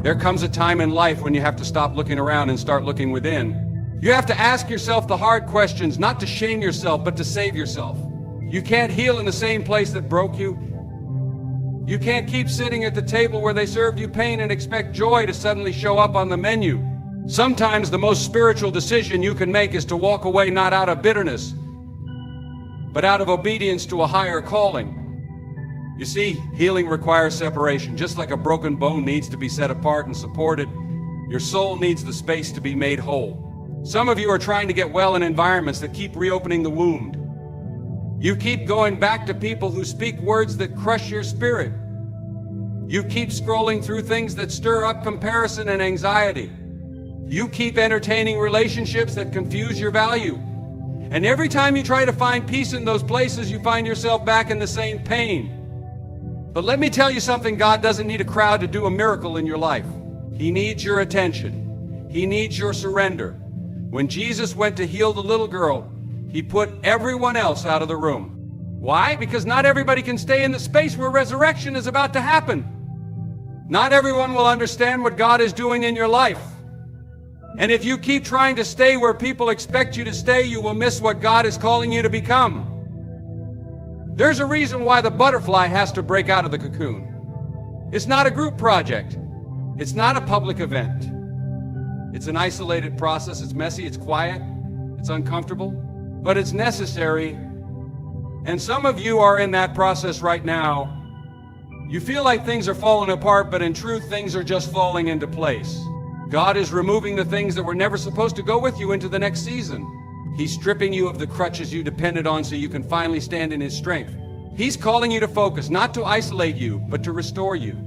There comes a time in life when you have to stop looking around and start looking within. You have to ask yourself the hard questions, not to shame yourself, but to save yourself. You can't heal in the same place that broke you. You can't keep sitting at the table where they served you pain and expect joy to suddenly show up on the menu. Sometimes the most spiritual decision you can make is to walk away not out of bitterness, but out of obedience to a higher calling. You see, healing requires separation. Just like a broken bone needs to be set apart and supported, your soul needs the space to be made whole. Some of you are trying to get well in environments that keep reopening the wound. You keep going back to people who speak words that crush your spirit. You keep scrolling through things that stir up comparison and anxiety. You keep entertaining relationships that confuse your value. And every time you try to find peace in those places, you find yourself back in the same pain. But let me tell you something, God doesn't need a crowd to do a miracle in your life. He needs your attention. He needs your surrender. When Jesus went to heal the little girl, he put everyone else out of the room. Why? Because not everybody can stay in the space where resurrection is about to happen. Not everyone will understand what God is doing in your life. And if you keep trying to stay where people expect you to stay, you will miss what God is calling you to become. There's a reason why the butterfly has to break out of the cocoon. It's not a group project. It's not a public event. It's an isolated process. It's messy, it's quiet, it's uncomfortable, but it's necessary. And some of you are in that process right now. You feel like things are falling apart, but in truth, things are just falling into place. God is removing the things that were never supposed to go with you into the next season. He's stripping you of the crutches you depended on so you can finally stand in His strength. He's calling you to focus, not to isolate you, but to restore you.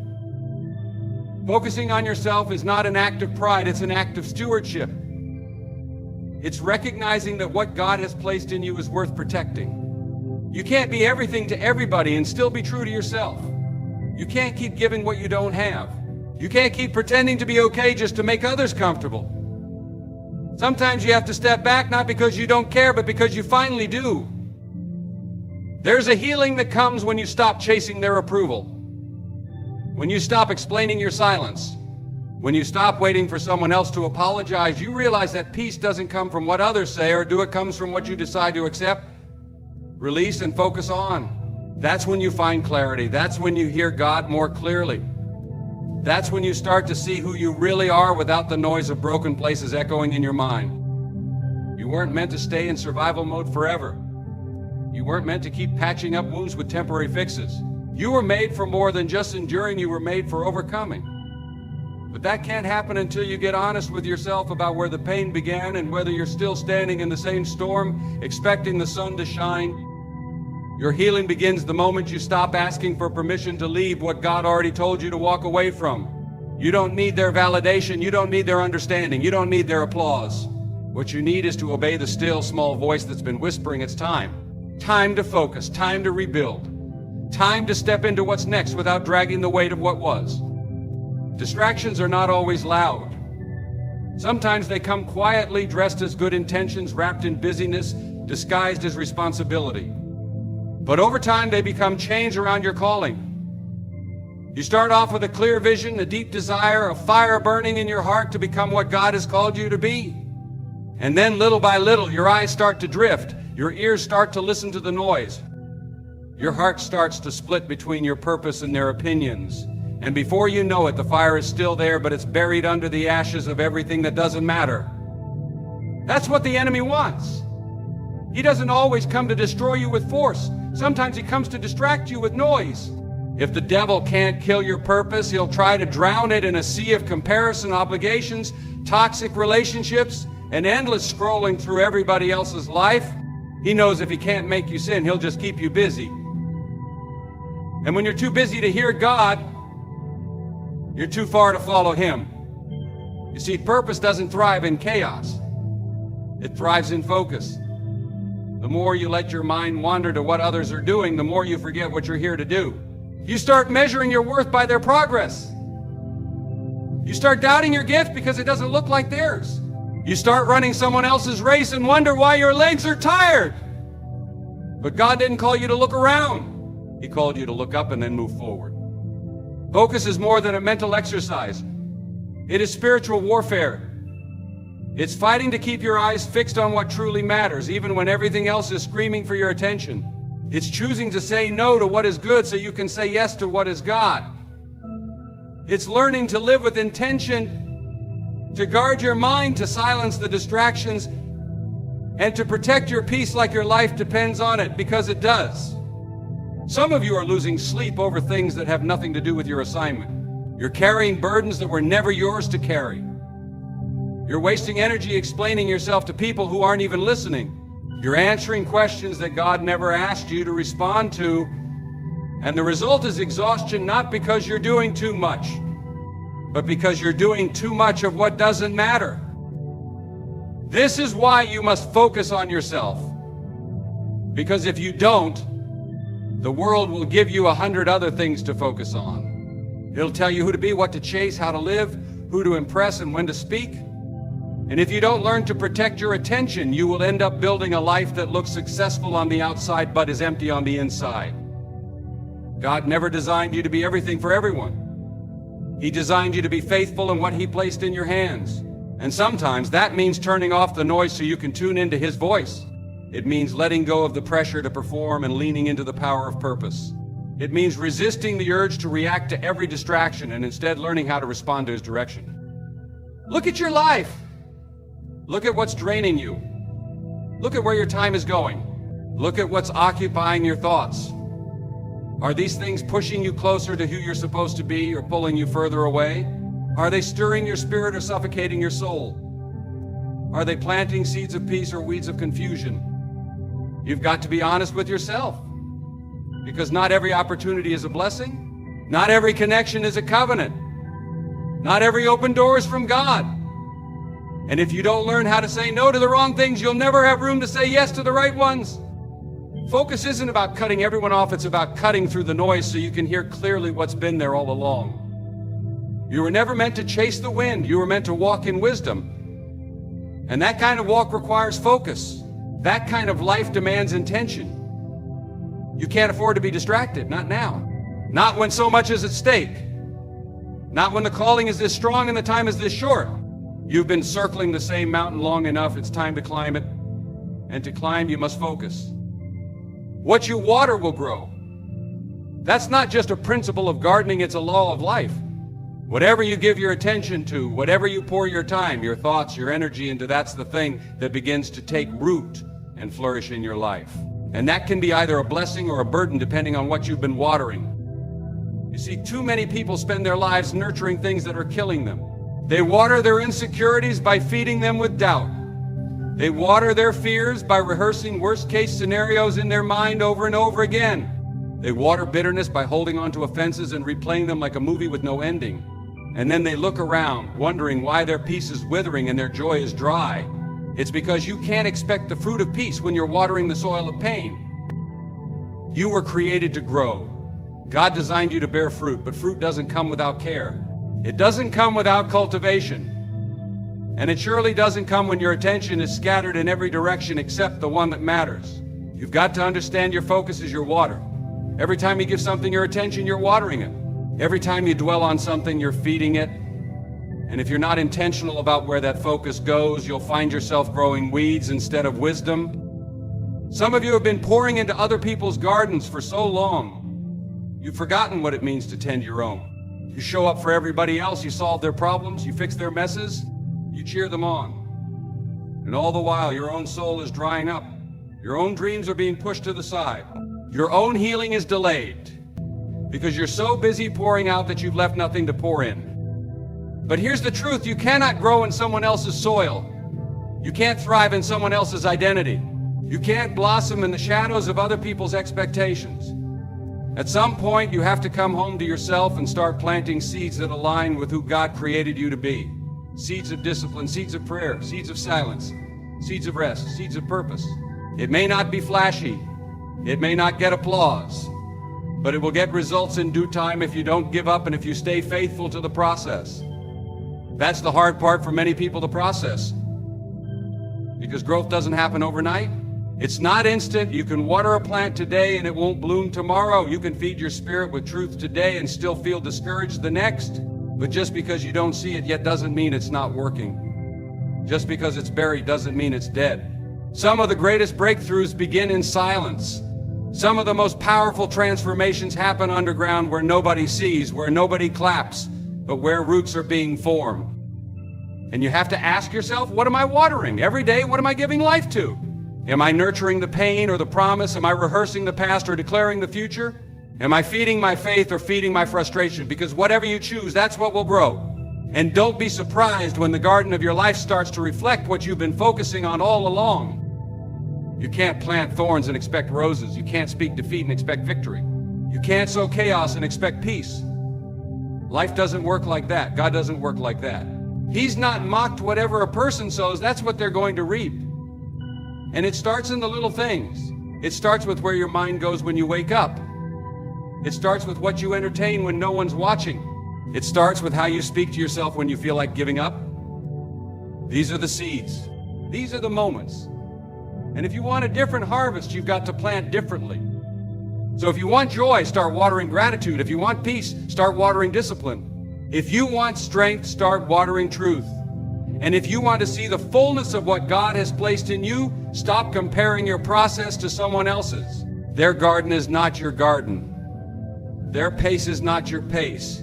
Focusing on yourself is not an act of pride, it's an act of stewardship. It's recognizing that what God has placed in you is worth protecting. You can't be everything to everybody and still be true to yourself. You can't keep giving what you don't have. You can't keep pretending to be okay just to make others comfortable. Sometimes you have to step back, not because you don't care, but because you finally do. There's a healing that comes when you stop chasing their approval. When you stop explaining your silence. When you stop waiting for someone else to apologize, you realize that peace doesn't come from what others say, or do it comes from what you decide to accept, release, and focus on. That's when you find clarity. That's when you hear God more clearly. That's when you start to see who you really are without the noise of broken places echoing in your mind. You weren't meant to stay in survival mode forever. You weren't meant to keep patching up wounds with temporary fixes. You were made for more than just enduring, you were made for overcoming. But that can't happen until you get honest with yourself about where the pain began and whether you're still standing in the same storm, expecting the sun to shine. Your healing begins the moment you stop asking for permission to leave what God already told you to walk away from. You don't need their validation, you don't need their understanding, you don't need their applause. What you need is to obey the still small voice that's been whispering it's time. Time to focus, time to rebuild. Time to step into what's next without dragging the weight of what was. Distractions are not always loud. Sometimes they come quietly, dressed as good intentions, wrapped in busyness, disguised as responsibility. But over time, they become chains around your calling. You start off with a clear vision, a deep desire, a fire burning in your heart to become what God has called you to be. And then little by little, your eyes start to drift. Your ears start to listen to the noise. Your heart starts to split between your purpose and their opinions. And before you know it, the fire is still there, but it's buried under the ashes of everything that doesn't matter. That's what the enemy wants. He doesn't always come to destroy you with force. Sometimes he comes to distract you with noise. If the devil can't kill your purpose, he'll try to drown it in a sea of comparison, obligations, toxic relationships, and endless scrolling through everybody else's life. He knows if he can't make you sin, he'll just keep you busy. And when you're too busy to hear God, you're too far to follow Him. You see, purpose doesn't thrive in chaos. It thrives in focus. The more you let your mind wander to what others are doing, the more you forget what you're here to do. You start measuring your worth by their progress. You start doubting your gift because it doesn't look like theirs. You start running someone else's race and wonder why your legs are tired. But God didn't call you to look around. He called you to look up and then move forward. Focus is more than a mental exercise. It is spiritual warfare. It's fighting to keep your eyes fixed on what truly matters, even when everything else is screaming for your attention. It's choosing to say no to what is good so you can say yes to what is God. It's learning to live with intention, to guard your mind, to silence the distractions, and to protect your peace like your life depends on it, because it does. Some of you are losing sleep over things that have nothing to do with your assignment. You're carrying burdens that were never yours to carry. You're wasting energy explaining yourself to people who aren't even listening. You're answering questions that God never asked you to respond to, and the result is exhaustion, not because you're doing too much, but because you're doing too much of what doesn't matter. This is why you must focus on yourself, because if you don't, the world will give you 100 other things to focus on. It'll tell you who to be, what to chase, how to live, who to impress, and when to speak. And if you don't learn to protect your attention, you will end up building a life that looks successful on the outside but is empty on the inside. God never designed you to be everything for everyone. He designed you to be faithful in what He placed in your hands. And sometimes that means turning off the noise so you can tune into His voice. It means letting go of the pressure to perform and leaning into the power of purpose. It means resisting the urge to react to every distraction and instead learning how to respond to His direction. Look at your life. Look at what's draining you. Look at where your time is going. Look at what's occupying your thoughts. Are these things pushing you closer to who you're supposed to be or pulling you further away? Are they stirring your spirit or suffocating your soul? Are they planting seeds of peace or weeds of confusion? You've got to be honest with yourself, because not every opportunity is a blessing. Not every connection is a covenant. Not every open door is from God. And if you don't learn how to say no to the wrong things, you'll never have room to say yes to the right ones. Focus isn't about cutting everyone off, it's about cutting through the noise so you can hear clearly what's been there all along. You were never meant to chase the wind, you were meant to walk in wisdom. And that kind of walk requires focus. That kind of life demands intention. You can't afford to be distracted, not now. Not when so much is at stake. Not when the calling is this strong and the time is this short. You've been circling the same mountain long enough, it's time to climb it. And to climb, you must focus. What you water will grow. That's not just a principle of gardening, it's a law of life. Whatever you give your attention to, whatever you pour your time, your thoughts, your energy into, that's the thing that begins to take root and flourish in your life. And that can be either a blessing or a burden depending on what you've been watering. You see, too many people spend their lives nurturing things that are killing them. They water their insecurities by feeding them with doubt. They water their fears by rehearsing worst-case scenarios in their mind over and over again. They water bitterness by holding on to offenses and replaying them like a movie with no ending. And then they look around, wondering why their peace is withering and their joy is dry. It's because you can't expect the fruit of peace when you're watering the soil of pain. You were created to grow. God designed you to bear fruit, but fruit doesn't come without care. It doesn't come without cultivation. And it surely doesn't come when your attention is scattered in every direction except the one that matters. You've got to understand your focus is your water. Every time you give something your attention, you're watering it. Every time you dwell on something, you're feeding it. And if you're not intentional about where that focus goes, you'll find yourself growing weeds instead of wisdom. Some of you have been pouring into other people's gardens for so long, you've forgotten what it means to tend your own. You show up for everybody else, you solve their problems, you fix their messes, you cheer them on. And all the while, your own soul is drying up. Your own dreams are being pushed to the side. Your own healing is delayed because you're so busy pouring out that you've left nothing to pour in. But here's the truth, you cannot grow in someone else's soil. You can't thrive in someone else's identity. You can't blossom in the shadows of other people's expectations. At some point, you have to come home to yourself and start planting seeds that align with who God created you to be. Seeds of discipline, seeds of prayer, seeds of silence, seeds of rest, seeds of purpose. It may not be flashy. It may not get applause, but it will get results in due time if you don't give up and if you stay faithful to the process. That's the hard part for many people to process, because growth doesn't happen overnight. It's not instant. You can water a plant today and it won't bloom tomorrow. You can feed your spirit with truth today and still feel discouraged the next. But just because you don't see it yet doesn't mean it's not working. Just because it's buried doesn't mean it's dead. Some of the greatest breakthroughs begin in silence. Some of the most powerful transformations happen underground where nobody sees, where nobody claps, but where roots are being formed. And you have to ask yourself, what am I watering? Every day, what am I giving life to? Am I nurturing the pain or the promise? Am I rehearsing the past or declaring the future? Am I feeding my faith or feeding my frustration? Because whatever you choose, that's what will grow. And don't be surprised when the garden of your life starts to reflect what you've been focusing on all along. You can't plant thorns and expect roses. You can't speak defeat and expect victory. You can't sow chaos and expect peace. Life doesn't work like that. God doesn't work like that. He's not mocked. Whatever a person sows, that's what they're going to reap. And it starts in the little things. It starts with where your mind goes when you wake up. It starts with what you entertain when no one's watching. It starts with how you speak to yourself when you feel like giving up. These are the seeds. These are the moments. And if you want a different harvest, you've got to plant differently. So if you want joy, start watering gratitude. If you want peace, start watering discipline. If you want strength, start watering truth. And if you want to see the fullness of what God has placed in you, stop comparing your process to someone else's. Their garden is not your garden. Their pace is not your pace.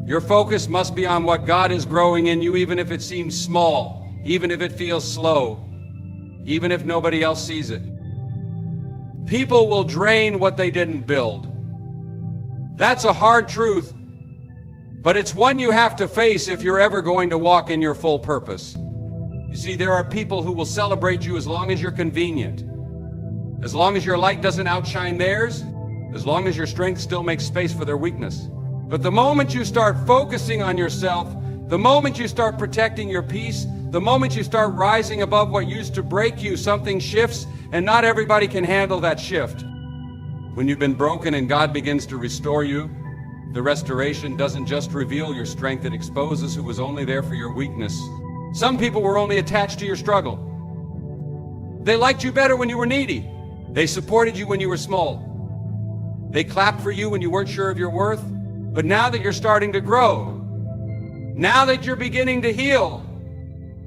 Your focus must be on what God is growing in you, even if it seems small, even if it feels slow, even if nobody else sees it. People will drain what they didn't build. That's a hard truth, but it's one you have to face if you're ever going to walk in your full purpose. You see, there are people who will celebrate you as long as you're convenient, as long as your light doesn't outshine theirs, as long as your strength still makes space for their weakness. But the moment you start focusing on yourself, the moment you start protecting your peace, the moment you start rising above what used to break you, something shifts, and not everybody can handle that shift. When you've been broken and God begins to restore you, the restoration doesn't just reveal your strength, it exposes who was only there for your weakness. Some people were only attached to your struggle. They liked you better when you were needy. They supported you when you were small. They clapped for you when you weren't sure of your worth. But now that you're starting to grow, now that you're beginning to heal,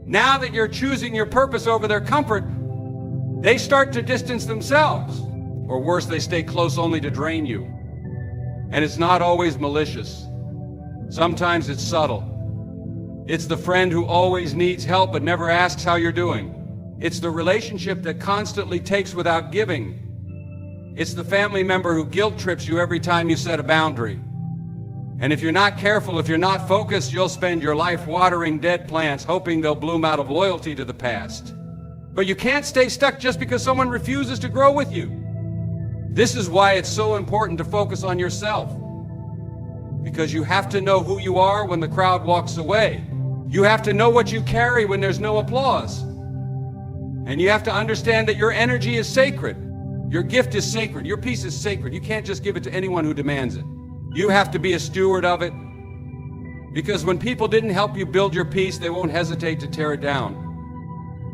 now that you're choosing your purpose over their comfort, they start to distance themselves. Or worse, they stay close only to drain you. And it's not always malicious. Sometimes it's subtle. It's the friend who always needs help but never asks how you're doing. It's the relationship that constantly takes without giving. It's the family member who guilt trips you every time you set a boundary. And if you're not careful, if you're not focused, you'll spend your life watering dead plants, hoping they'll bloom out of loyalty to the past. But you can't stay stuck just because someone refuses to grow with you. This is why it's so important to focus on yourself. Because you have to know who you are when the crowd walks away. You have to know what you carry when there's no applause. And you have to understand that your energy is sacred. Your gift is sacred. Your peace is sacred. You can't just give it to anyone who demands it. You have to be a steward of it. Because when people didn't help you build your peace, they won't hesitate to tear it down.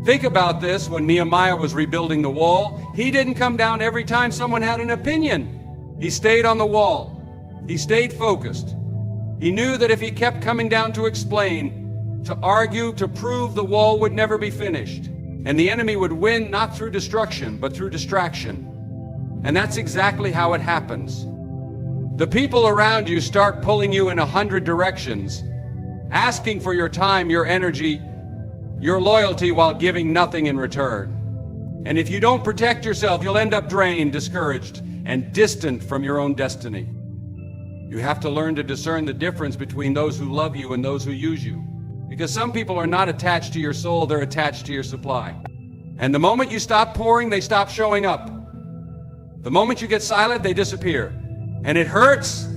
Think about this. When Nehemiah was rebuilding the wall, he didn't come down every time someone had an opinion. He stayed on the wall. He stayed focused. He knew that if he kept coming down to explain, to argue, to prove, the wall would never be finished. And the enemy would win not through destruction, but through distraction. And that's exactly how it happens. The people around you start pulling you in 100 directions, asking for your time, your energy, your loyalty, while giving nothing in return. And if you don't protect yourself, you'll end up drained, discouraged, and distant from your own destiny. You have to learn to discern the difference between those who love you and those who use you. Because some people are not attached to your soul, they're attached to your supply. And the moment you stop pouring, they stop showing up. The moment you get silent, they disappear. And it hurts.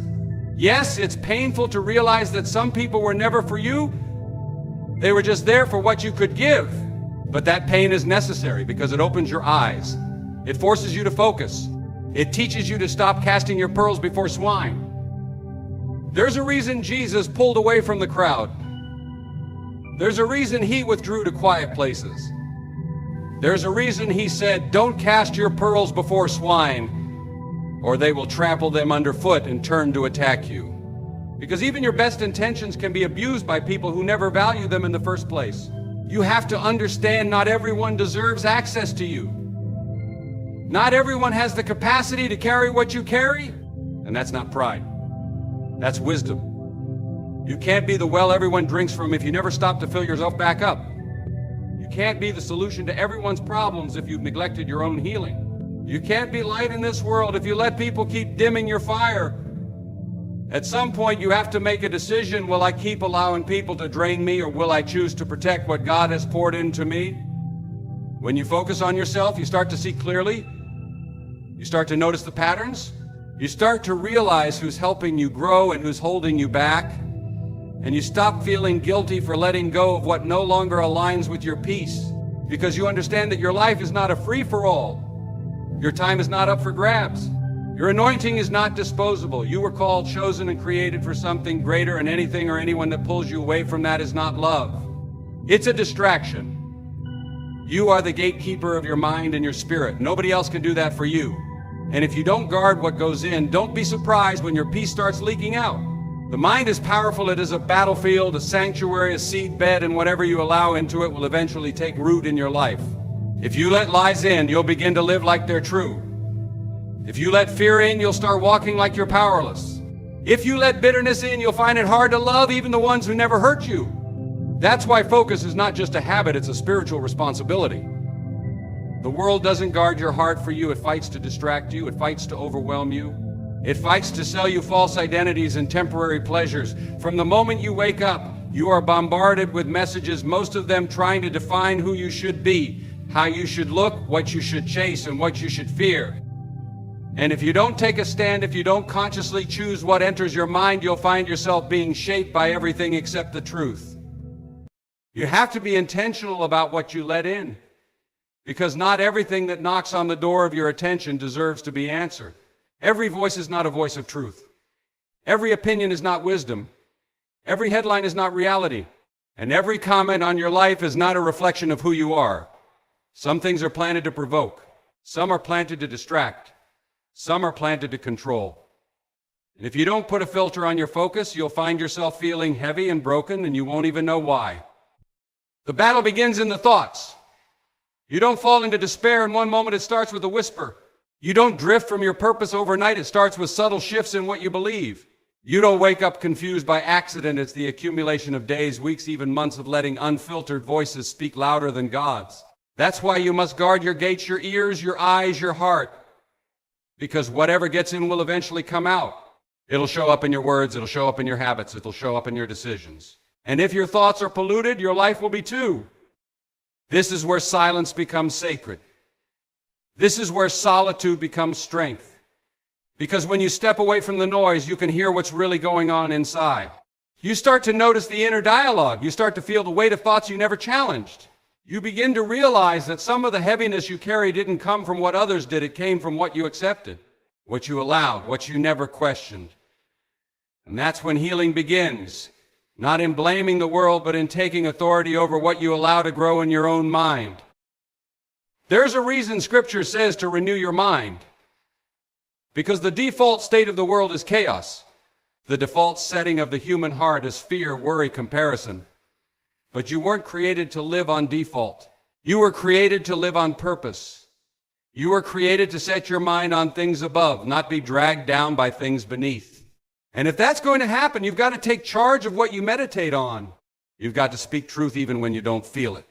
Yes, it's painful to realize that some people were never for you. They were just there for what you could give. But that pain is necessary because it opens your eyes. It forces you to focus. It teaches you to stop casting your pearls before swine. There's a reason Jesus pulled away from the crowd. There's a reason he withdrew to quiet places. There's a reason he said, "Don't cast your pearls before swine, or they will trample them underfoot and turn to attack you." Because even your best intentions can be abused by people who never value them in the first place. You have to understand not everyone deserves access to you. Not everyone has the capacity to carry what you carry, and that's not pride. That's wisdom. You can't be the well everyone drinks from if you never stop to fill yourself back up. You can't be the solution to everyone's problems if you've neglected your own healing. You can't be light in this world if you let people keep dimming your fire. At some point, you have to make a decision. Will I keep allowing people to drain me, or will I choose to protect what God has poured into me? When you focus on yourself, you start to see clearly. You start to notice the patterns. You start to realize who's helping you grow and who's holding you back. And you stop feeling guilty for letting go of what no longer aligns with your peace, because you understand that your life is not a free-for-all. Your time is not up for grabs. Your anointing is not disposable. You were called, chosen, and created for something greater, and anything or anyone that pulls you away from that is not love. It's a distraction. You are the gatekeeper of your mind and your spirit. Nobody else can do that for you. And if you don't guard what goes in, don't be surprised when your peace starts leaking out. The mind is powerful. It is a battlefield, a sanctuary, a seed bed, and whatever you allow into it will eventually take root in your life. If you let lies in, you'll begin to live like they're true. If you let fear in, you'll start walking like you're powerless. If you let bitterness in, you'll find it hard to love even the ones who never hurt you. That's why focus is not just a habit, it's a spiritual responsibility. The world doesn't guard your heart for you. It fights to distract you. It fights to overwhelm you. It fights to sell you false identities and temporary pleasures. From the moment you wake up, you are bombarded with messages, most of them trying to define who you should be, how you should look, what you should chase, and what you should fear. And if you don't take a stand, if you don't consciously choose what enters your mind, you'll find yourself being shaped by everything except the truth. You have to be intentional about what you let in, because not everything that knocks on the door of your attention deserves to be answered. Every voice is not a voice of truth. Every opinion is not wisdom. Every headline is not reality. And every comment on your life is not a reflection of who you are. Some things are planted to provoke. Some are planted to distract. Some are planted to control. And if you don't put a filter on your focus, you'll find yourself feeling heavy and broken, and you won't even know why. The battle begins in the thoughts. You don't fall into despair in one moment. It starts with a whisper. You don't drift from your purpose overnight. It starts with subtle shifts in what you believe. You don't wake up confused by accident. It's the accumulation of days, weeks, even months of letting unfiltered voices speak louder than God's. That's why you must guard your gates, your ears, your eyes, your heart. Because whatever gets in will eventually come out. It'll show up in your words, it'll show up in your habits, it'll show up in your decisions. And if your thoughts are polluted, your life will be too. This is where silence becomes sacred. This is where solitude becomes strength. Because when you step away from the noise, you can hear what's really going on inside. You start to notice the inner dialogue. You start to feel the weight of thoughts you never challenged. You begin to realize that some of the heaviness you carry didn't come from what others did. It came from what you accepted, what you allowed, what you never questioned. And that's when healing begins, not in blaming the world, but in taking authority over what you allow to grow in your own mind. There's a reason Scripture says to renew your mind, because the default state of the world is chaos. The default setting of the human heart is fear, worry, comparison. But you weren't created to live on default. You were created to live on purpose. You were created to set your mind on things above, not be dragged down by things beneath. And if that's going to happen, you've got to take charge of what you meditate on. You've got to speak truth even when you don't feel it.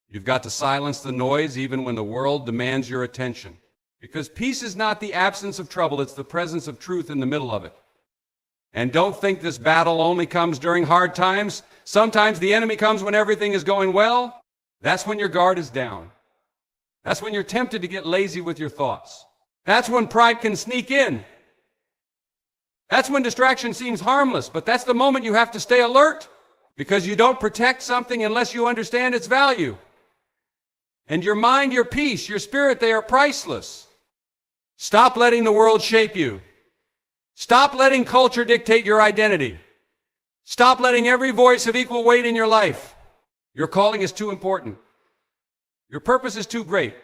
You've got to silence the noise even when the world demands your attention. Because peace is not the absence of trouble, it's the presence of truth in the middle of it. And don't think this battle only comes during hard times. Sometimes the enemy comes when everything is going well. That's when your guard is down. That's when you're tempted to get lazy with your thoughts. That's when pride can sneak in. That's when distraction seems harmless, but that's the moment you have to stay alert, because you don't protect something unless you understand its value. And your mind, your peace, your spirit, they are priceless. Stop letting the world shape you. Stop letting culture dictate your identity. Stop letting every voice have equal weight in your life. Your calling is too important. Your purpose is too great.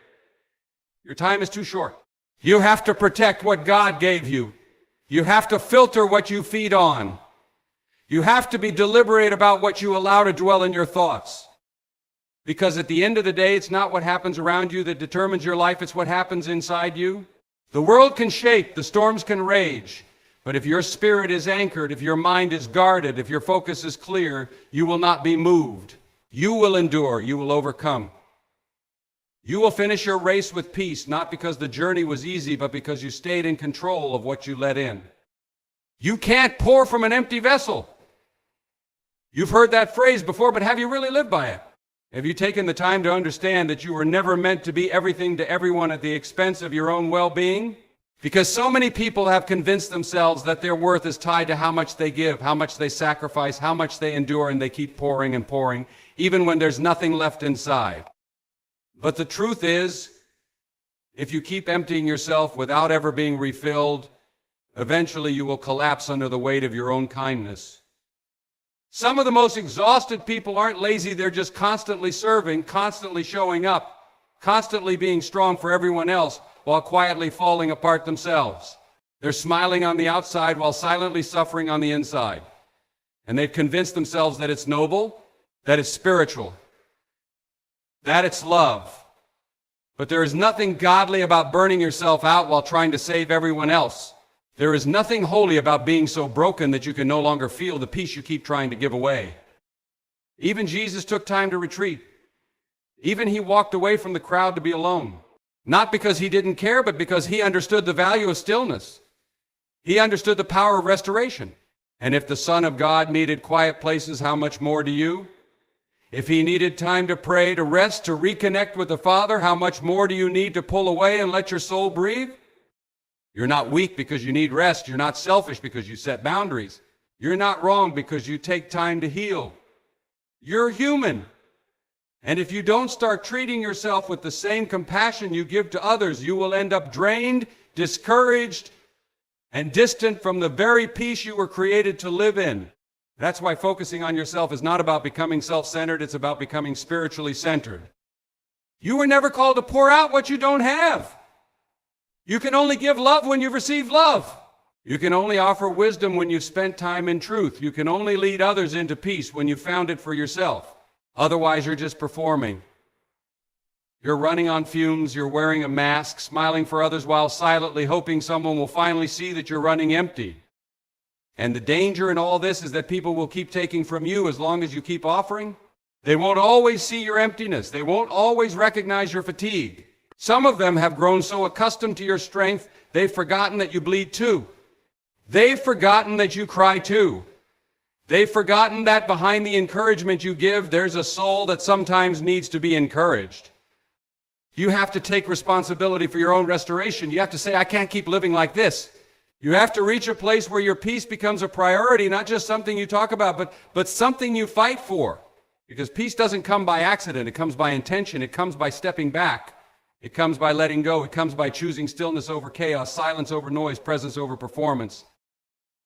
Your time is too short. You have to protect what God gave you. You have to filter what you feed on. You have to be deliberate about what you allow to dwell in your thoughts. Because at the end of the day, it's not what happens around you that determines your life, it's what happens inside you. The world can shake, the storms can rage, but if your spirit is anchored, if your mind is guarded, if your focus is clear, you will not be moved. You will endure, you will overcome. You will finish your race with peace, not because the journey was easy, but because you stayed in control of what you let in. You can't pour from an empty vessel. You've heard that phrase before, but have you really lived by it? Have you taken the time to understand that you were never meant to be everything to everyone at the expense of your own well-being? Because so many people have convinced themselves that their worth is tied to how much they give, how much they sacrifice, how much they endure, and they keep pouring and pouring, even when there's nothing left inside. But the truth is, if you keep emptying yourself without ever being refilled, eventually you will collapse under the weight of your own kindness. Some of the most exhausted people aren't lazy, they're just constantly serving, constantly showing up, constantly being strong for everyone else while quietly falling apart themselves. They're smiling on the outside while silently suffering on the inside. And they've convinced themselves that it's noble, that it's spiritual, that it's love. But there is nothing godly about burning yourself out while trying to save everyone else. There is nothing holy about being so broken that you can no longer feel the peace you keep trying to give away. Even Jesus took time to retreat. Even he walked away from the crowd to be alone. Not because he didn't care, but because he understood the value of stillness. He understood the power of restoration. And if the Son of God needed quiet places, how much more do you? If he needed time to pray, to rest, to reconnect with the Father, how much more do you need to pull away and let your soul breathe? You're not weak because you need rest. You're not selfish because you set boundaries. You're not wrong because you take time to heal. You're human. And if you don't start treating yourself with the same compassion you give to others, you will end up drained, discouraged, and distant from the very peace you were created to live in. That's why focusing on yourself is not about becoming self-centered, it's about becoming spiritually centered. You were never called to pour out what you don't have. You can only give love when you've received love. You can only offer wisdom when you've spent time in truth. You can only lead others into peace when you've found it for yourself. Otherwise, you're just performing. You're running on fumes, you're wearing a mask, smiling for others while silently hoping someone will finally see that you're running empty. And the danger in all this is that people will keep taking from you as long as you keep offering. They won't always see your emptiness. They won't always recognize your fatigue. Some of them have grown so accustomed to your strength, they've forgotten that you bleed too. They've forgotten that you cry too. They've forgotten that behind the encouragement you give, there's a soul that sometimes needs to be encouraged. You have to take responsibility for your own restoration. You have to say, I can't keep living like this. You have to reach a place where your peace becomes a priority, not just something you talk about, but something you fight for. Because peace doesn't come by accident. It comes by intention. It comes by stepping back. It comes by letting go. It comes by choosing stillness over chaos, silence over noise, presence over performance.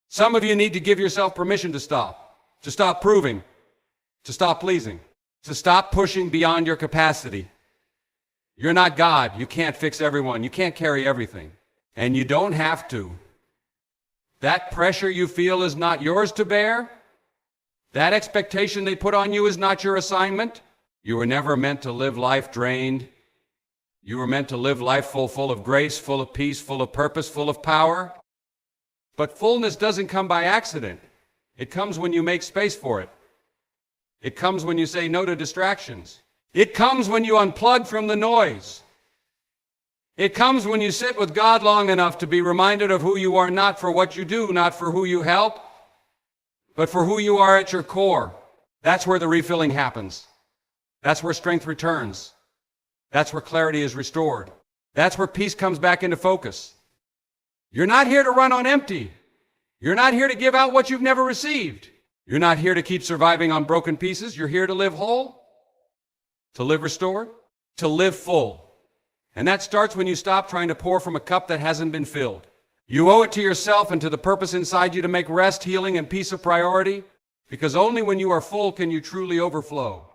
Some of you need to give yourself permission to stop proving, to stop pleasing, to stop pushing beyond your capacity. You're not God. You can't fix everyone. You can't carry everything. And you don't have to. That pressure you feel is not yours to bear. That expectation they put on you is not your assignment. You were never meant to live life drained. You were meant to live life full of grace, full of peace, full of purpose, full of power. But fullness doesn't come by accident. It comes when you make space for it. It comes when you say no to distractions. It comes when you unplug from the noise. It comes when you sit with God long enough to be reminded of who you are, not for what you do, not for who you help, but for who you are at your core. That's where the refilling happens. That's where strength returns. That's where clarity is restored. That's where peace comes back into focus. You're not here to run on empty. You're not here to give out what you've never received. You're not here to keep surviving on broken pieces. You're here to live whole, to live restored, to live full. And that starts when you stop trying to pour from a cup that hasn't been filled. You owe it to yourself and to the purpose inside you to make rest, healing, and peace a priority, because only when you are full can you truly overflow.